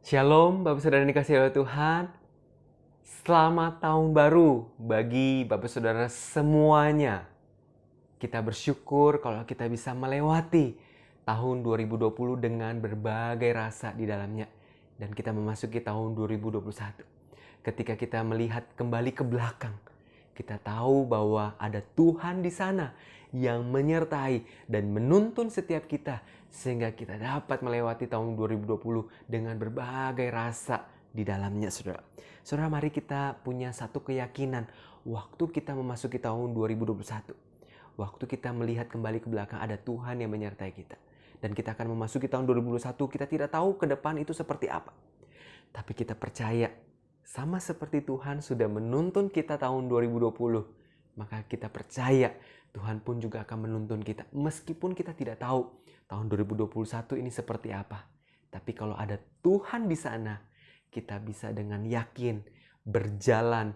Shalom, Bapak Saudara yang dikasihi oleh Tuhan. Selamat tahun baru bagi Bapak Saudara semuanya. Kita bersyukur kalau kita bisa melewati tahun 2020 dengan berbagai rasa di dalamnya. Dan kita memasuki tahun 2021. Ketika kita melihat kembali ke belakang, kita tahu bahwa ada Tuhan di sana yang menyertai dan menuntun setiap kita sehingga kita dapat melewati tahun 2020 dengan berbagai rasa di dalamnya, Saudara. Saudara, mari kita punya satu keyakinan waktu kita memasuki tahun 2021. Waktu kita melihat kembali ke belakang, ada Tuhan yang menyertai kita. Dan kita akan memasuki tahun 2021, kita tidak tahu ke depan itu seperti apa. Tapi kita percaya, sama seperti Tuhan sudah menuntun kita tahun 2020, maka kita percaya Tuhan pun juga akan menuntun kita. Meskipun kita tidak tahu tahun 2021 ini seperti apa. Tapi kalau ada Tuhan di sana, kita bisa dengan yakin berjalan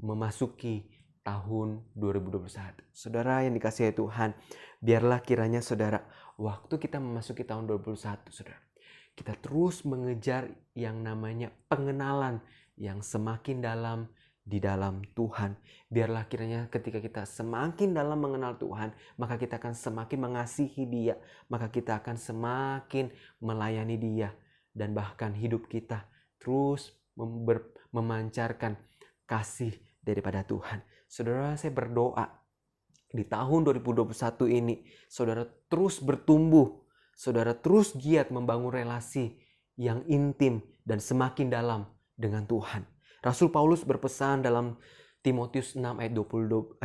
memasuki tahun 2021. Saudara yang dikasihi Tuhan, biarlah kiranya saudara, waktu kita memasuki tahun 2021, saudara, kita terus mengejar yang namanya pengenalan yang semakin dalam di dalam Tuhan. Biarlah kiranya ketika kita semakin dalam mengenal Tuhan, maka kita akan semakin mengasihi Dia, maka kita akan semakin melayani Dia, dan bahkan hidup kita terus memancarkan kasih daripada Tuhan. Saudara, saya berdoa di tahun 2021 ini, saudara terus bertumbuh, saudara terus giat membangun relasi yang intim dan semakin dalam dengan Tuhan. Rasul Paulus berpesan dalam Timotius 6 ayat 12.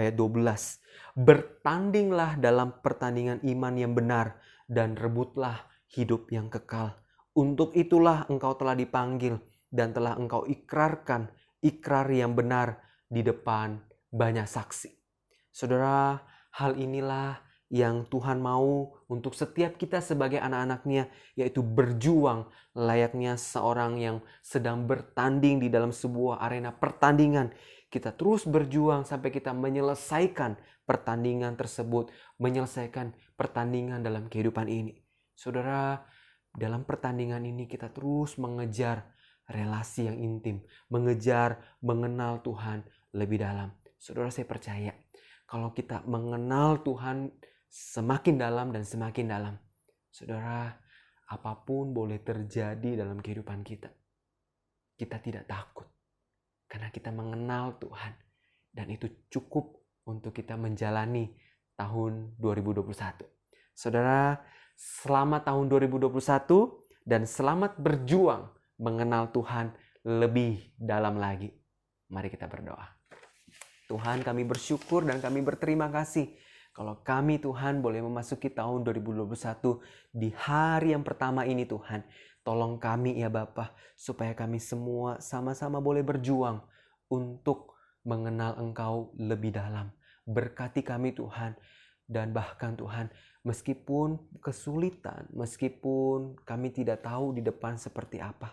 Bertandinglah dalam pertandingan iman yang benar dan rebutlah hidup yang kekal. Untuk itulah engkau telah dipanggil dan telah engkau ikrarkan ikrar yang benar di depan banyak saksi. Saudara, hal inilah yang Tuhan mau untuk setiap kita sebagai anak-anaknya, yaitu berjuang layaknya seorang yang sedang bertanding di dalam sebuah arena pertandingan. Kita terus berjuang sampai kita menyelesaikan pertandingan tersebut, menyelesaikan pertandingan dalam kehidupan ini. Saudara, dalam pertandingan ini kita terus mengejar relasi yang intim, mengejar mengenal Tuhan lebih dalam. Saudara, saya percaya kalau kita mengenal Tuhan semakin dalam dan semakin dalam, saudara, apapun boleh terjadi dalam kehidupan kita. Kita tidak takut karena kita mengenal Tuhan, dan itu cukup untuk kita menjalani tahun 2021. Saudara, selamat tahun 2021 dan selamat berjuang mengenal Tuhan lebih dalam lagi. Mari kita berdoa. Tuhan, kami bersyukur dan kami berterima kasih kalau kami, Tuhan, boleh memasuki tahun 2021 di hari yang pertama ini, Tuhan. Tolong kami ya Bapa, supaya kami semua sama-sama boleh berjuang untuk mengenal Engkau lebih dalam. Berkati kami, Tuhan. Dan bahkan Tuhan, meskipun kesulitan, meskipun kami tidak tahu di depan seperti apa,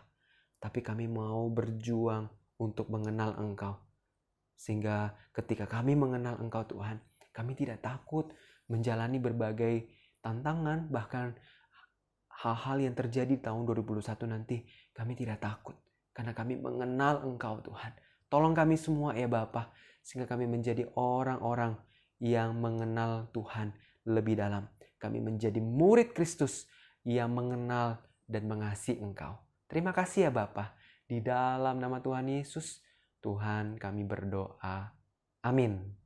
tapi kami mau berjuang untuk mengenal Engkau. Sehingga ketika kami mengenal Engkau, Tuhan, kami tidak takut menjalani berbagai tantangan, bahkan hal-hal yang terjadi tahun 2021 nanti, kami tidak takut. Karena kami mengenal Engkau, Tuhan. Tolong kami semua ya Bapa, sehingga kami menjadi orang-orang yang mengenal Tuhan lebih dalam. Kami menjadi murid Kristus yang mengenal dan mengasihi Engkau. Terima kasih ya Bapa. Di dalam nama Tuhan Yesus, Tuhan kami berdoa. Amin.